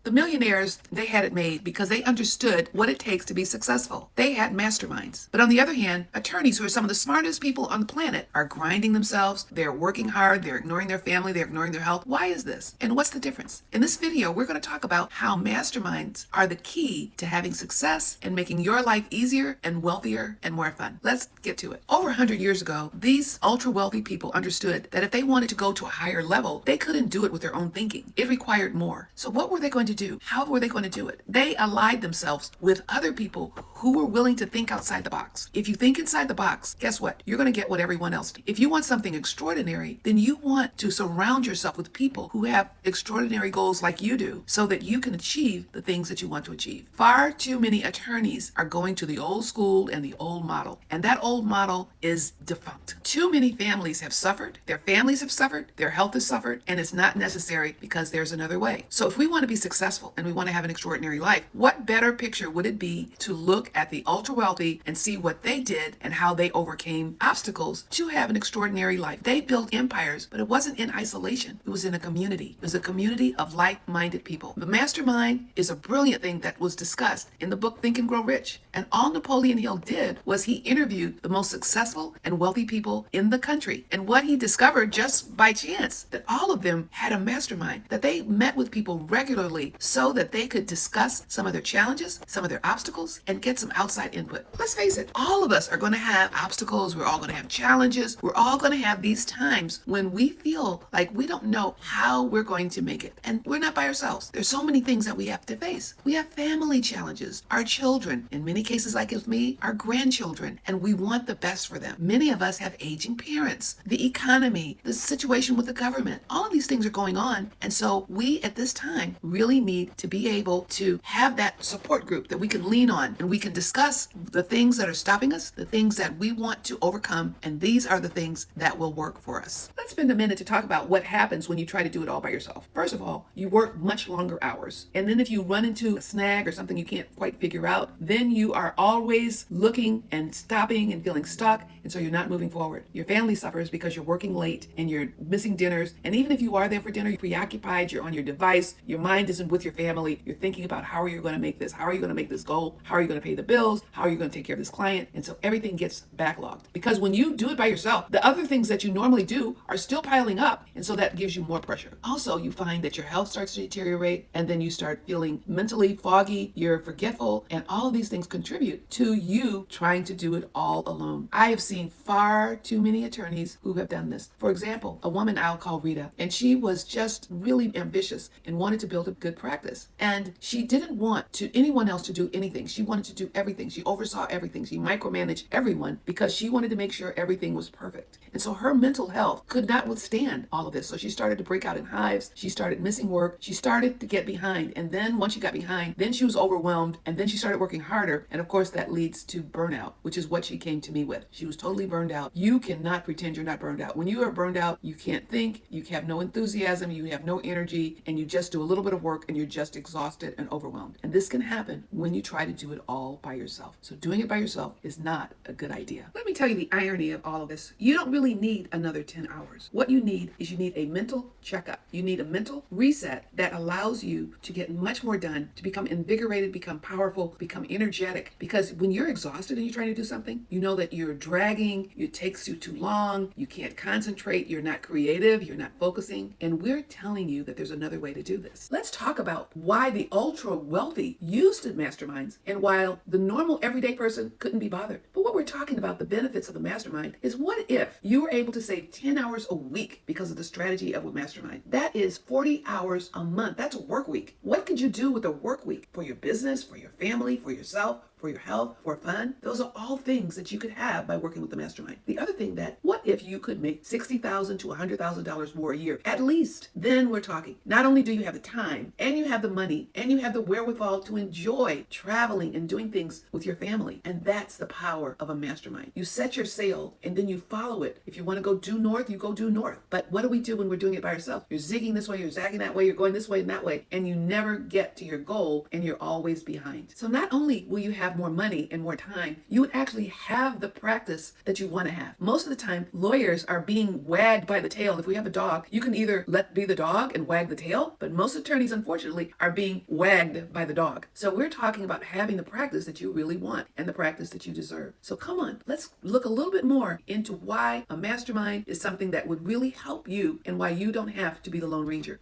The millionaires, they had it made because they understood what it takes to be successful. They had masterminds. But on the other hand, attorneys who are some of the smartest people on the planet are grinding themselves. They're working hard. They're ignoring their family. They're ignoring their health. Why is this? And what's the difference? In this video, we're going to talk about how masterminds are the key to having success and making your life easier and wealthier and more fun. Let's get to it. Over 100 years ago, these ultra wealthy people understood that if they wanted to go to a higher level, they couldn't do it with their own thinking. It required more. So what were they going to do? How were they going to do it? They allied themselves with other people who were willing to think outside the box. If you think inside the box, guess what? You're going to get what everyone else does. If you want something extraordinary, then you want to surround yourself with people who have extraordinary goals like you do so that you can achieve the things that you want to achieve. Far too many attorneys are going to the old school and the old model, and that old model is defunct. Too many families have suffered, their families have suffered, their health has suffered, and it's not necessary because there's another way. So if we want to be successful and we want to have an extraordinary life, what better picture would it be to look at the ultra wealthy and see what they did and how they overcame obstacles to have an extraordinary life? They built empires, but it wasn't in isolation. It was in a community. It was a community of like-minded people. The mastermind is a brilliant thing that was discussed in the book Think and Grow Rich. And all Napoleon Hill did was he interviewed the most successful and wealthy people in the country. And what he discovered just by chance, that all of them had a mastermind, that they met with people regularly so that they could discuss some of their challenges, some of their obstacles, and get some outside input. Let's face it, all of us are going to have obstacles. We're all going to have challenges. We're all going to have these times when we feel like we don't know how we're going to make it. And we're not by ourselves. There's so many things that we have to face. We have family challenges, our children, in many cases like with me, our grandchildren, and we want the best for them. Many of us have aging parents, the economy, the situation with the government. All of these things are going on. And so we at this time really need to be able to have that support group that we can lean on and we can discuss the things that are stopping us, the things that we want to overcome, and these are the things that will work for us. Let's spend a minute to talk about what happens when you try to do it all by yourself. First of all, you work much longer hours. And then if you run into a snag or something you can't quite figure out, then you are always looking and stopping and feeling stuck, and so you're not moving forward. Your family suffers because you're working late and you're missing dinners. And even if you are there for dinner, you're preoccupied, you're on your device, your mind isn't with your family, you're thinking about how are you going to make this, how are you going to make this goal, how are you going to pay the bills, how are you going to take care of this client, and so everything gets backlogged. Because when you do it by yourself, the other things that you normally do are still piling up, and so that gives you more pressure. Also, you find that your health starts to deteriorate, and then you start feeling mentally foggy, you're forgetful, and all of these things contribute to you trying to do it all alone. I have seen far too many attorneys who have done this. For example, a woman I'll call Rita, and she was just really ambitious and wanted to build a good practice. And she didn't want anyone else to do anything. She wanted to do everything. She oversaw everything. She micromanaged everyone because she wanted to make sure everything was perfect. And so her mental health could not withstand all of this. So she started to break out in hives. She started missing work. She started to get behind. And then once she got behind, then she was overwhelmed. And then she started working harder. And of course, that leads to burnout, which is what she came to me with. She was totally burned out. You cannot pretend you're not burned out. When you are burned out, you can't think, you have no enthusiasm, you have no energy, and you just do a little bit of work and you're just exhausted and overwhelmed. And this can happen when you try to do it all by yourself. So doing it by yourself is not a good idea. Let me tell you the irony of all of this. You don't really need another 10 hours. What you need is you need a mental checkup. You need a mental reset that allows you to get much more done, to become invigorated, become powerful, become energetic. Because when you're exhausted and you're trying to do something, you know that you're dragging, it takes you too long, you can't concentrate, you're not creative, you're not focusing. And we're telling you that there's another way to do this. Let's talk about why the ultra wealthy used masterminds and while the normal everyday person couldn't be bothered. But what we're talking about, the benefits of the mastermind, is what if you were able to save 10 hours a week because of the strategy of a mastermind? That is 40 hours a month. That's a work week. What could you do with a work week for your business, for your family, for yourself, for your health, for fun? Those are all things that you could have by working with the mastermind. The other thing, that what if you could make $60,000 to $100,000 more a year at least? Then we're talking. Not only do you have the time and you have the money and you have the wherewithal to enjoy traveling and doing things with your family. And that's the power of a mastermind. You set your sail and then you follow it. If you want to go due north, you go due north. But what do we do when we're doing it by ourselves? You're zigging this way, you're zagging that way, you're going this way and that way, and you never get to your goal and you're always behind. So not only will you have have more money and more time, you would actually have the practice that you want to have. Most of the time, lawyers are being wagged by the tail. If we have a dog, you can either let be the dog and wag the tail, but most attorneys, unfortunately, are being wagged by the dog. So we're talking about having the practice that you really want and the practice that you deserve. So come on, let's look a little bit more into why a mastermind is something that would really help you and why you don't have to be the Lone Ranger.